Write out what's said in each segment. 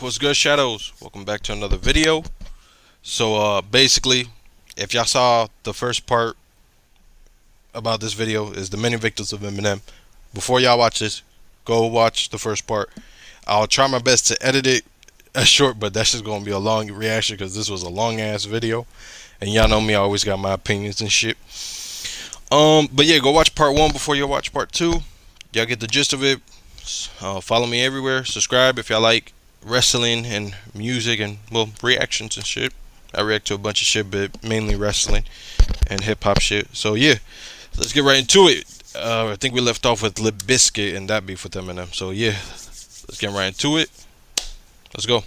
What's good, Shadows? Welcome back to another video. So basically, if y'all saw the first part about this video is the many victims of Eminem. Before y'all watch this, go watch the first part. I'll try my best to edit it as short, but that's just gonna be a long reaction because this was a long ass video, and y'all know me, I always got my opinions and shit. But yeah, go watch part 1 before you watch part 2. Y'all get the gist of it. Follow me everywhere. Subscribe if y'all like wrestling and music and, well, reactions and shit. I react to a bunch of shit, but mainly wrestling and hip-hop shit. So yeah, let's get right into it. I think we left off with Limp Bizkit and that beef with Eminem. So yeah, let's get right into it. Let's go.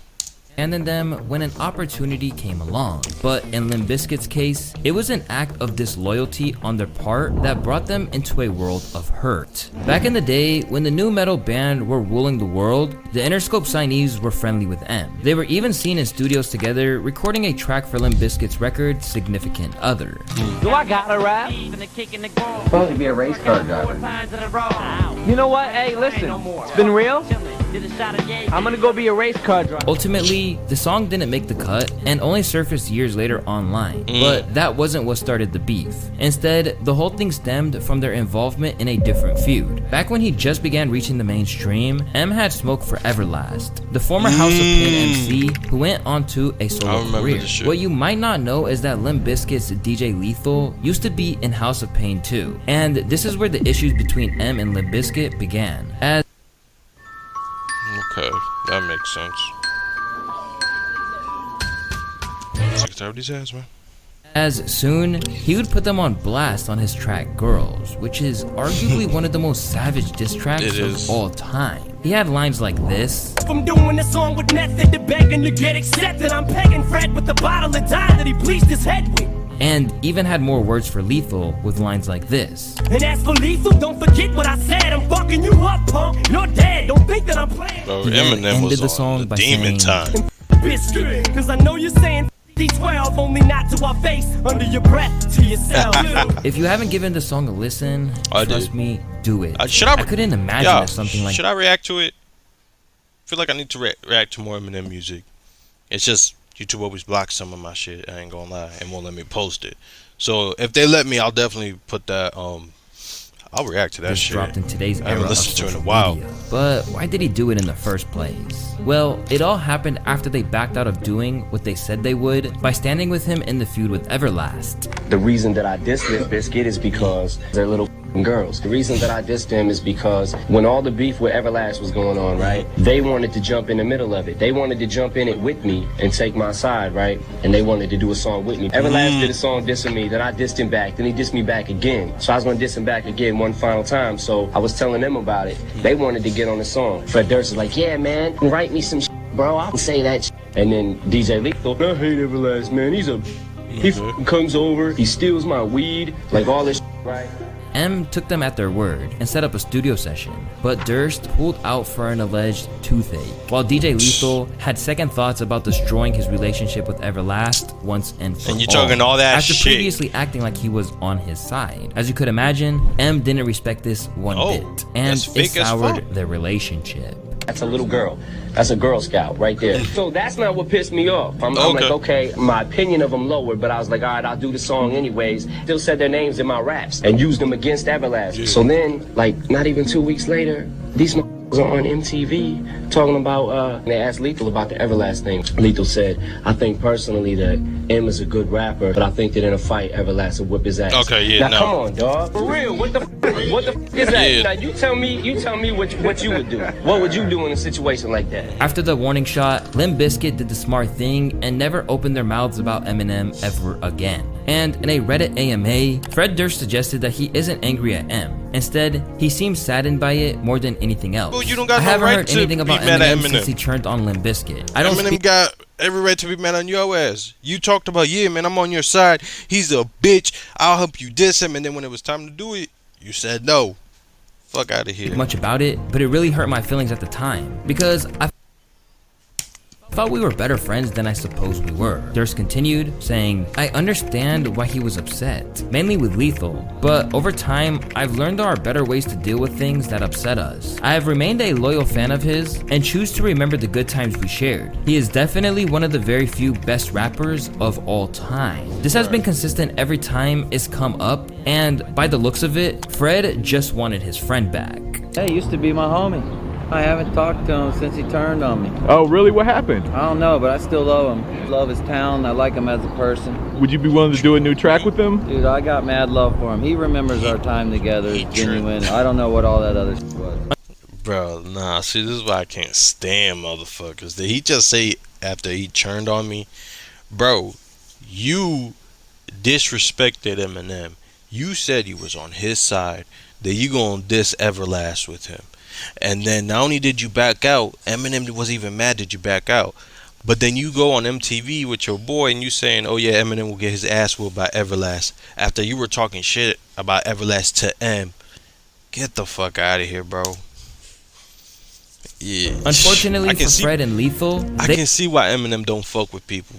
And in them when an opportunity came along. But in Limp Bizkit's case, it was an act of disloyalty on their part that brought them into a world of hurt. Back in the day, when the new metal band were ruling the world, the Interscope signees were friendly with M. They were even seen in studios together, recording a track for Limp Bizkit's record, Significant Other. Do I gotta rap? Supposed to be a race car driver. You know what? Hey, listen, it's been real. I'm gonna go be a race car driver. Ultimately, the song didn't make the cut and only surfaced years later online, but that wasn't what started the beef. Instead, the whole thing stemmed from their involvement in a different feud. Back when he just began reaching the mainstream, M had smoke for Everlast, the former House of Pain MC who went on to a solo career. What you might not know is that Limp Bizkit's DJ Lethal used to be in House of Pain too, and this is where the issues between M and Limp Bizkit began. Okay, that makes sense. These ass, man. As soon, he would put them on blast on his track Girls, which is arguably one of the most savage diss tracks of all time. He had lines like this. I'm doing this song with method to begging to get accepted. I'm pegging Fred with the bottle of dye that he bleached his head with. And even had more words for Lethal with lines like this. And as for Lethal, don't forget what I said. I'm fucking you up, punk. You're dead. Don't think that I'm playing. Bro, Eminem was the song on the demon time. Biscuit, cause I know you're saying D12, only not to our face, under your breath, to yourself. If you haven't given the song a listen, trust me, do it. I couldn't imagine something like. Should I react to it? I feel like I need to react to more Eminem music. It's just YouTube always blocks some of my shit, I ain't gonna lie, and won't let me post it. So if they let me, I'll definitely put that, I'll react to that shit. Dropped in today's I haven't listened to it in a while. But why did he do it in the first place? Well, it all happened after they backed out of doing what they said they would by standing with him in the feud with Everlast. The reason that I dissed Limp Bizkit is because they're little girls. The reason that I dissed them is because when all the beef with Everlast was going on, right, they wanted to jump in the middle of it. They wanted to jump in it with me and take my side, right? And they wanted to do a song with me. Everlast did a song dissing me, then I dissed him back, then he dissed me back again. So I was gonna diss him back again one final time, so I was telling them about it. They wanted to get on the song. Fred Durst is like, yeah, man, write me some bro, I can say that And then DJ Lethal, I hate Everlast, man, he comes over, he steals my weed, like all this right? M took them at their word and set up a studio session, but Durst pulled out for an alleged toothache, while DJ Lethal had second thoughts about destroying his relationship with Everlast once and for all. And you're talking all that after shit. Previously acting like he was on his side. As you could imagine, M didn't respect this one bit, and it soured their relationship. That's a little girl. That's a Girl Scout right there. So that's not what pissed me off. I'm like, okay, my opinion of them lowered, but I was like, all right, I'll do the song anyways. Still said their names in my raps and used them against Everlast. Yeah. So then, like, not even 2 weeks later, these was on MTV talking about, they asked Lethal about the Everlast thing. Lethal said, I think personally that M is a good rapper, but I think that in a fight, Everlast will whip his ass. Okay, yeah, now, come on, dog. For real, what the is that? Yeah. Now, you tell me what you would do. What would you do in a situation like that? After the warning shot, Limp Bizkit did the smart thing and never opened their mouths about Eminem ever again. And in a Reddit AMA, Fred Durst suggested that he isn't angry at M. Instead, he seems saddened by it more than anything else. Well, you don't got I haven't right heard anything about Eminem since he turned on Limp Bizkit. Eminem got every right to be mad on your ass. You talked about, yeah, man, I'm on your side. He's a bitch. I'll help you diss him. And then when it was time to do it, you said no. Fuck out of here. Much about it, but it really hurt my feelings at the time because I Thought we were better friends than I suppose we were. Durst continued, saying, I understand why he was upset, mainly with Lethal, but over time, I've learned there are better ways to deal with things that upset us. I have remained a loyal fan of his and choose to remember the good times we shared. He is definitely one of the very few best rappers of all time. This has been consistent every time it's come up, and by the looks of it, Fred just wanted his friend back. Hey, he used to be my homie. I haven't talked to him since he turned on me. Oh, really? What happened? I don't know, but I still love him. Love his town. I like him as a person. Would you be willing to do a new track with him? Dude, I got mad love for him. He remembers our time together. It's genuine. I don't know what all that other shit was. Bro, nah, see, this is why I can't stand motherfuckers. Did he just say after he turned on me? Bro, you disrespected Eminem. You said you was on his side, that you gonna diss Everlast with him. And then not only did you back out, Eminem wasn't even mad that you back out. But then you go on MTV with your boy and you saying, oh yeah, Eminem will get his ass whooped by Everlast. After you were talking shit about Everlast to M. Get the fuck out of here, bro. Yeah. Unfortunately for Fred and Lethal, I can see why Eminem don't fuck with people.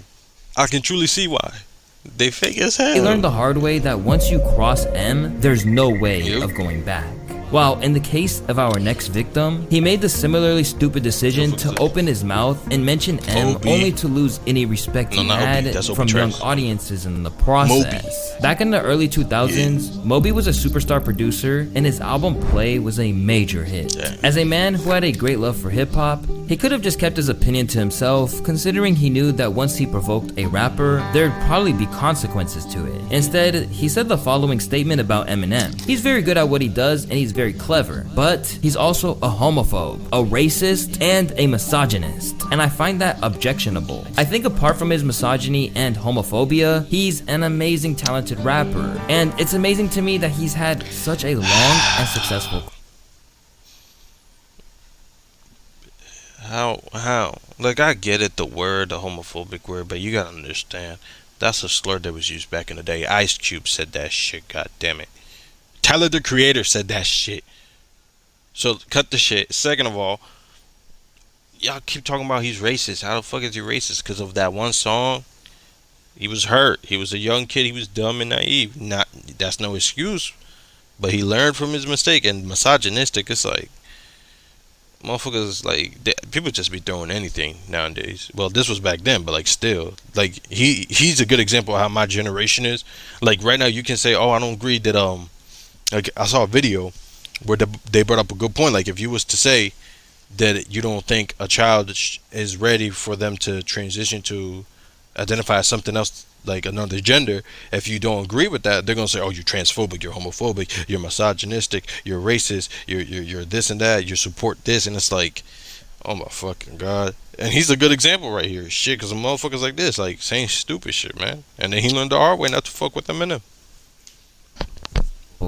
I can truly see why. They fake as hell. They learned the hard way that once you cross M, there's no way of going back. While in the case of our next victim, he made the similarly stupid decision to open his mouth and mention M only to lose any respect he had from young audiences in the process. Back in the early 2000s, Moby was a superstar producer and his album Play was a major hit. As a man who had a great love for hip-hop, he could have just kept his opinion to himself, considering he knew that once he provoked a rapper, there'd probably be consequences to it. Instead, he said the following statement about Eminem. He's very good at what he does and he's very clever, but he's also a homophobe, a racist, and a misogynist, and I find that objectionable. I think apart from his misogyny and homophobia, he's an amazing talented rapper, and it's amazing to me that he's had such a long and successful. How? Like, I get it, the word, the homophobic word, but you gotta understand, that's a slur that was used back in the day. Ice Cube said that shit, god damn it. Tyler, the Creator, said that shit. So, cut the shit. Second of all, y'all keep talking about he's racist. How the fuck is he racist? Because of that one song? He was hurt. He was a young kid. He was dumb and naive. That's no excuse. But he learned from his mistake. And misogynistic, it's like, motherfuckers, like, people just be throwing anything nowadays. Well, this was back then, but like still, like he's a good example of how my generation is. Like right now, you can say, oh, I don't agree that like I saw a video where they brought up a good point. Like if you was to say that you don't think a child is ready for them to transition to identify as something else, like another gender, if you don't agree with that, they're gonna say, oh, you're transphobic, you're homophobic, you're misogynistic, you're racist, you're this and that, you support this, and it's like, oh my fucking god. And he's a good example right here, shit, because the motherfuckers like this, like saying stupid shit, man. And then he learned the hard way not to fuck with Eminem.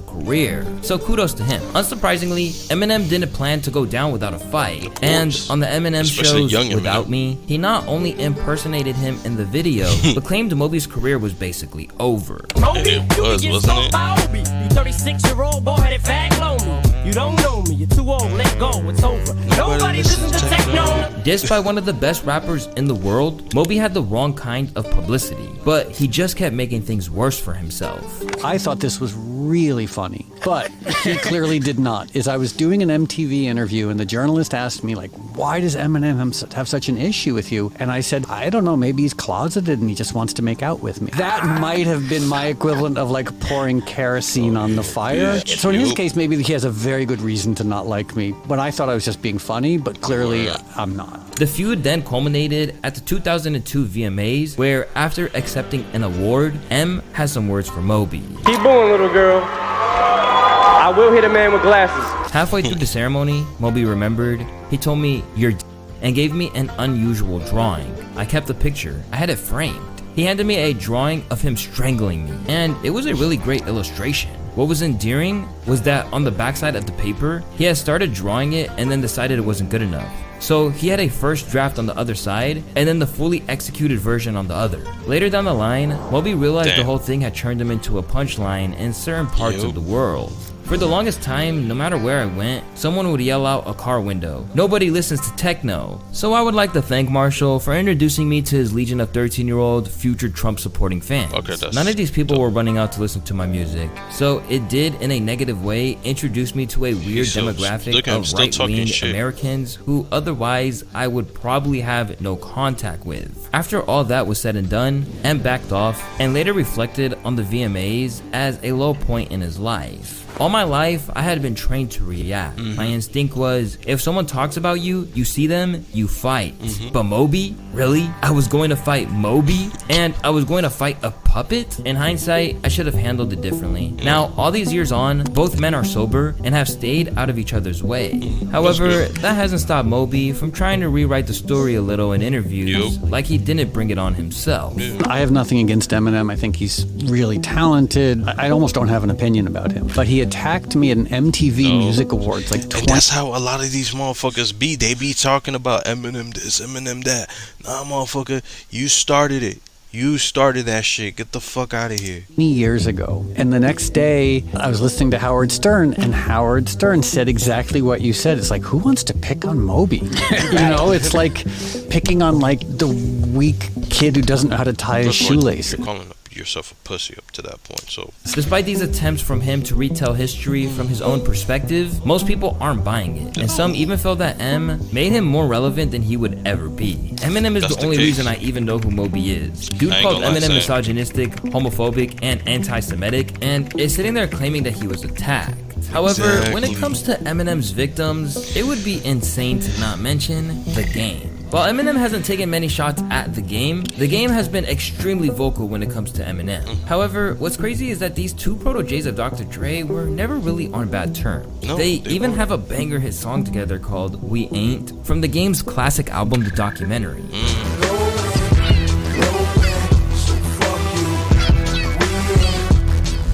Career. So kudos to him. Unsurprisingly, Eminem didn't plan to go down without a fight, and on the Eminem shows Without Me, he not only impersonated him in the video, but claimed Moby's career was basically over. Moby, it was, wasn't it? You 36-year-old boy headed fag lonely. You don't know me, you're too old, let go, it's over. Nobody listens to techno. Dissed by one of the best rappers in the world, Moby had the wrong kind of publicity, but he just kept making things worse for himself. I thought this was really funny, but he clearly did not. As I was doing an MTV interview and the journalist asked me, like, why does Eminem have such an issue with you? And I said, I don't know, maybe he's closeted and he just wants to make out with me. That might have been my equivalent of like pouring kerosene on the fire. So in his case, maybe he has a very good reason to not like me. But I thought I was just being funny, but clearly I'm not. The feud then culminated at the 2002 VMAs, where after accepting an award, M has some words for Moby. Keep going, little girl. I will hit a man with glasses. Halfway through the ceremony, Moby remembered. He told me, "You're d," and gave me an unusual drawing. I kept the picture. I had it framed. He handed me a drawing of him strangling me, and it was a really great illustration. What was endearing was that on the backside of the paper, he had started drawing it and then decided it wasn't good enough. So he had a first draft on the other side and then the fully executed version on the other. Later down the line, Moby realized the whole thing had turned him into a punchline in certain parts of the world. For the longest time, no matter where I went, someone would yell out a car window, "Nobody listens to techno." So I would like to thank Marshall for introducing me to his legion of 13-year-old future Trump supporting fans. None of these people were running out to listen to my music, so it did in a negative way introduce me to a weird demographic of right-wing Americans who otherwise I would probably have no contact with. After all that was said and done, M backed off and later reflected on the VMAs as a low point in his life. All my life, I had been trained to react. My instinct was, if someone talks about you, you see them, you fight. But Moby? Really? I was going to fight Moby? And I was going to fight a puppet? In hindsight, I should have handled it differently. Now, all these years on, both men are sober and have stayed out of each other's way. However, that hasn't stopped Moby from trying to rewrite the story a little in interviews, like he didn't bring it on himself. I have nothing against Eminem. I think he's really talented. I almost don't have an opinion about him. But he attacked me at an MTV Music Awards like 20. And that's how a lot of these motherfuckers be. They be talking about Eminem this, Eminem that. Nah, motherfucker, you started it. You started that shit. Get the fuck out of here. Years ago. And the next day, I was listening to Howard Stern, and Howard Stern said exactly what you said. It's like, who wants to pick on Moby? It's like picking on like the weak kid who doesn't know how to tie his shoelaces. You're calling yourself a pussy up to that point, so. Despite these attempts from him to retell history from his own perspective, most people aren't buying it, and some even feel that M made him more relevant than he would ever be. Eminem is the only reason I even know who Moby is. Dude called Eminem misogynistic, homophobic, and anti-Semitic, and is sitting there claiming that he was attacked. However, when it comes to Eminem's victims, it would be insane to not mention The Game. While Eminem hasn't taken many shots at The Game has been extremely vocal when it comes to Eminem. However, what's crazy is that these two proteges of Dr. Dre were never really on bad terms. They even have a banger hit song together called We Ain't from The Game's classic album, The Documentary.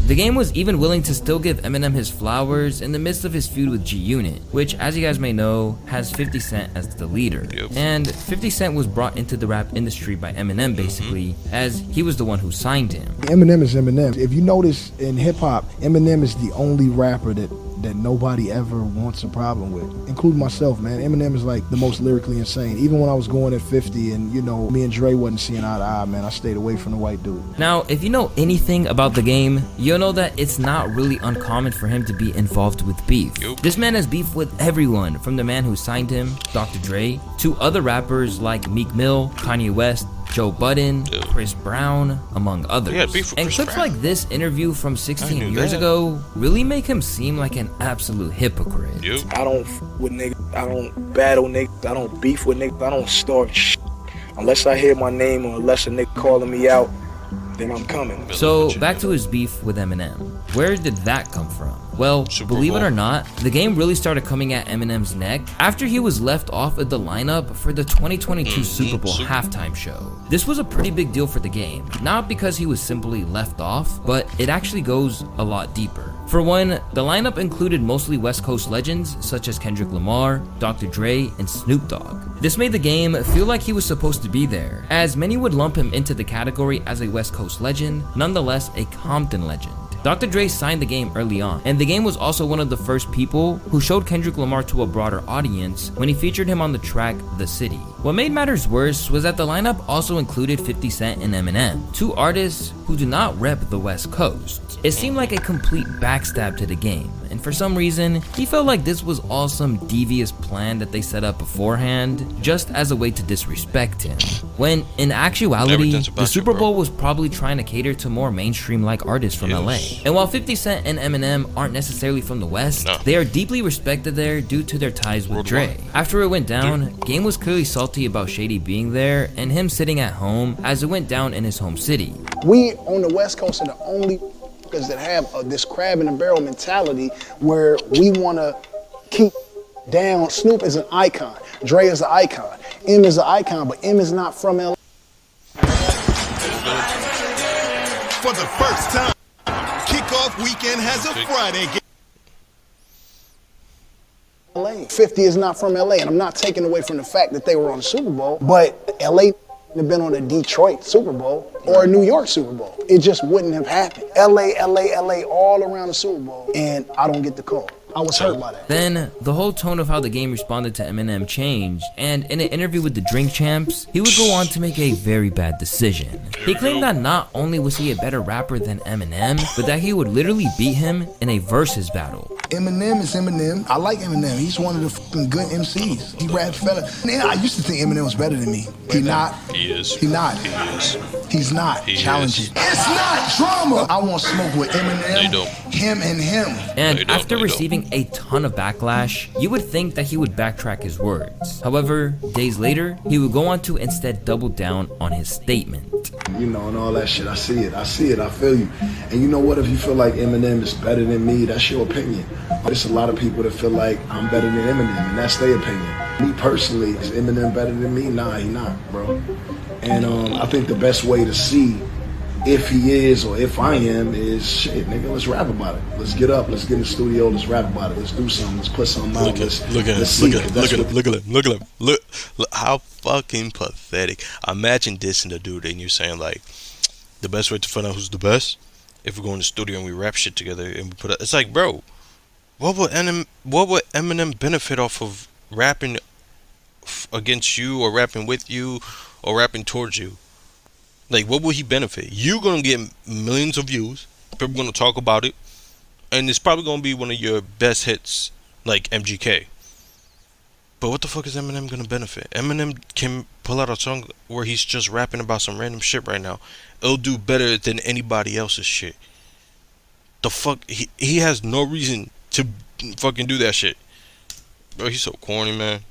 The Game was even willing to still give Eminem his flowers in the midst of his feud with G-Unit, which, as you guys may know, has 50 Cent as the leader. And 50 Cent was brought into the rap industry by Eminem, basically, as he was the one who signed him. Eminem is Eminem. If you notice in hip-hop, Eminem is the only rapper that nobody ever wants a problem with, including myself, man. Eminem is like the most lyrically insane. Even when I was going at 50 and, me and Dre wasn't seeing eye to eye, man, I stayed away from the white dude. Now, if you know anything about The Game, you'll know that it's not really uncommon for him to be involved with beef. This man has beef with everyone, from the man who signed him, Dr. Dre, to other rappers like Meek Mill, Kanye West, Joe Budden, Chris Brown, among others. And clips like this interview from 16 years ago really make him seem like an absolute hypocrite. I don't f with niggas, I don't battle niggas, I don't beef with niggas, I don't start shit. Unless I hear my name or unless a nigga calling me out, then I'm coming. So back to his beef with Eminem. Where did that come from? Well, believe it or not, The Game really started coming at Eminem's neck after he was left off of the lineup for the 2022 Super Bowl halftime show. This was a pretty big deal for The Game, not because he was simply left off, but it actually goes a lot deeper. For one, the lineup included mostly West Coast legends such as Kendrick Lamar, Dr. Dre, and Snoop Dogg. This made The Game feel like he was supposed to be there, as many would lump him into the category as a West Coast legend, nonetheless a Compton legend. Dr. Dre signed The Game early on, and The Game was also one of the first people who showed Kendrick Lamar to a broader audience when he featured him on the track The City. What made matters worse was that the lineup also included 50 Cent and Eminem, two artists who do not rep the West Coast. It seemed like a complete backstab to The Game, and for some reason, he felt like this was all some devious plan that they set up beforehand, just as a way to disrespect him. When, in actuality, the Super Bowl was probably trying to cater to more mainstream-like artists from LA. And while 50 Cent and Eminem aren't necessarily from the West, they are deeply respected there due to their ties with Dre. After it went down, Game was clearly salty about Shady being there and him sitting at home as it went down in his home city. We on the West Coast are the only that have this crab in the barrel mentality where we want to keep down. Snoop is an icon. Dre is an icon. M is an icon, but M is not from LA. For the first time, kickoff weekend has a Friday game. LA. 50 is not from LA, and I'm not taking away from the fact that they were on the Super Bowl, but LA have been on a Detroit Super Bowl or a New York Super Bowl. It just wouldn't have happened. LA, all around the Super Bowl, and I don't get the call. I was hurt by that. Then, the whole tone of how the game responded to Eminem changed, and in an interview with the Drink Champs, he would go on to make a very bad decision. He claimed that not only was he a better rapper than Eminem, but that he would literally beat him in a versus battle. Eminem is Eminem. I like Eminem. He's one of the fucking good MCs. He raps better. Man, I used to think Eminem was better than me. He not. He is. He not. He is. He's not. He challenging. is. It's not drama. I want smoke with Eminem, him and him. And after receiving a ton of backlash, you would think that he would backtrack his words. However, days later, he would go on to instead double down on his statement. You know, and all that shit. I see it. I feel you. And you know what? If you feel like Eminem is better than me, that's your opinion. There's a lot of people that feel like I'm better than Eminem, and that's their opinion. Me personally, is Eminem better than me? Nah, he not, bro. And I think the best way to see if he is or if I am is, shit, nigga, let's rap about it. Let's get up, let's get in the studio, let's rap about it. Let's do something, let's put something out. Look at him. Look how fucking pathetic. Imagine dissing the dude and you saying like, the best way to find out who's the best, if we go in the studio and we rap shit together and we put it. It's like, bro, what would Eminem benefit off of rapping against you or rapping with you or rapping towards you? Like, what would he benefit? You're gonna get millions of views. People gonna talk about it, and it's probably gonna be one of your best hits, like MGK. But what the fuck is Eminem gonna benefit? Eminem can pull out a song where he's just rapping about some random shit right now. It'll do better than anybody else's shit. The fuck, he has no reason to fucking do that shit. Bro, he's so corny, man.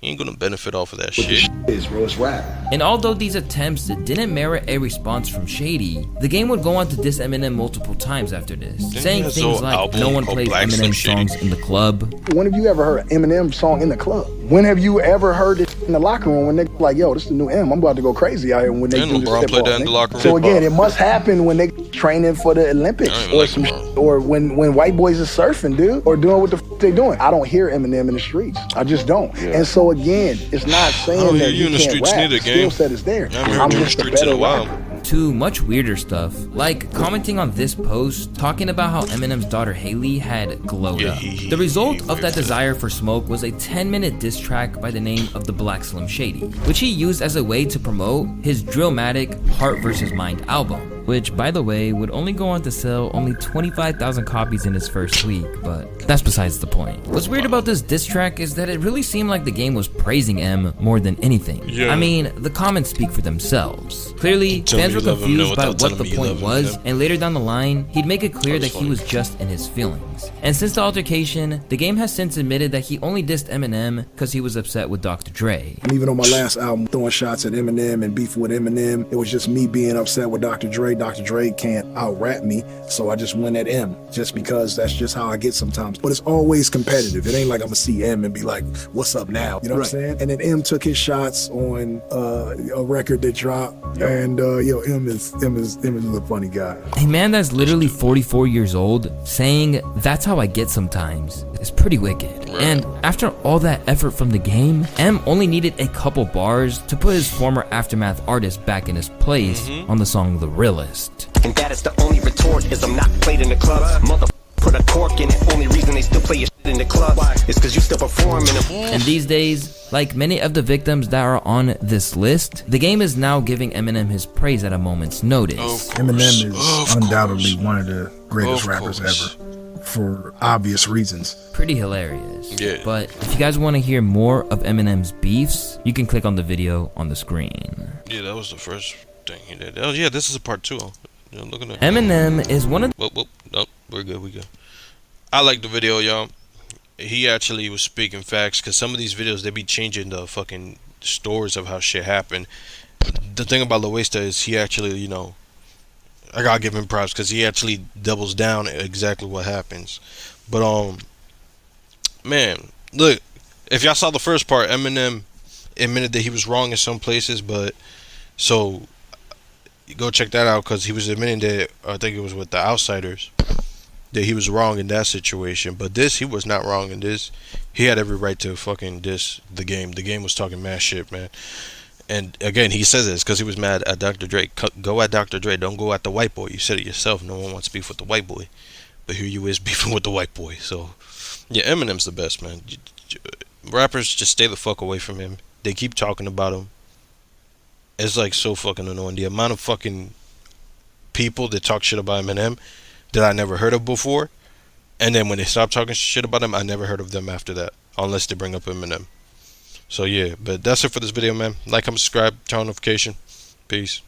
He ain't gonna benefit off of that shit. It's rap. And although these attempts didn't merit a response from Shady, the game would go on to diss Eminem multiple times after this, saying things like, no one plays Eminem songs in the club. When have you ever heard an Eminem song in the club? When have you ever heard it in the locker room when they like, yo, this is the new M, I'm about to go crazy out here when they do this hip hop. So again, it must happen when they training for the Olympics or some or when white boys are surfing, dude, or doing what the they doing. I don't hear Eminem in the streets. I just don't. Yeah. And so again, it's not saying that you can't rap. The skill set is there. I'm just a better rapper. To much weirder stuff, like commenting on this post, talking about how Eminem's daughter Haley had glowed up. The result of that desire for smoke was a 10-minute diss track by the name of the Black Slim Shady, which he used as a way to promote his Drillmatic Heart vs. Mind album, which, by the way, would only go on to sell only 25,000 copies in its first week, but that's besides the point. What's weird about this diss track is that it really seemed like the game was praising M more than anything. Yeah. I mean, the comments speak for themselves. Clearly, fans were confused by what the point was, and later down the line, he'd make it clear that he was just in his feelings. And since the altercation, the game has since admitted that he only dissed Eminem because he was upset with Dr. Dre. And even on my last album, throwing shots at Eminem and beefing with Eminem, it was just me being upset with Dr. Dre. Dr. Dre can't out-rap me, so I just went at M, just because that's just how I get sometimes. But it's always competitive. It ain't like I'm gonna see M and be like, what's up now? You know what I'm saying? And then M took his shots on a record that dropped, and M is a funny guy. A man that's literally 44 years old saying that's how I get sometimes is pretty wicked. And after all that effort from the game, M only needed a couple bars to put his former Aftermath artist back in his place on the song The Realist. And that is the only retort, is I'm not played in the club. Mother put a cork in it. Only reason they still play your shit in the club is because you still perform in them. And these days, like many of the victims that are on this list, the game is now giving Eminem his praise at a moment's notice. Eminem is undoubtedly one of the greatest rappers ever, for obvious reasons. Pretty hilarious. Yeah. But if you guys want to hear more of Eminem's beefs, you can click on the video on the screen. Yeah, that was the first thing he did. Oh yeah, this is a part 2. Looking at Eminem is one of no, we're good. I like the video, y'all. He actually was speaking facts, because some of these videos, they be changing the fucking stories of how shit happened. The thing about Loesta is he actually, I gotta give him props, because he actually doubles down exactly what happens. But man, look, if y'all saw the first part, Eminem admitted that he was wrong in some places, but so go check that out, because he was admitting that, I think it was with the Outsiders, that he was wrong in that situation. But this, he was not wrong in this. He had every right to fucking diss the game. The game was talking mad shit, man. And again, he says it's because he was mad at Dr. Dre. Go at Dr. Dre. Don't go at the white boy. You said it yourself. No one wants beef with the white boy. But here you is beefing with the white boy. So, yeah, Eminem's the best, man. Rappers, just stay the fuck away from him. They keep talking about him. It's like so fucking annoying. The amount of fucking people that talk shit about Eminem that I never heard of before. And then when they stop talking shit about him, I never heard of them after that. Unless they bring up Eminem. So yeah, but that's it for this video, man. Like, comment, subscribe, turn on notification. Peace.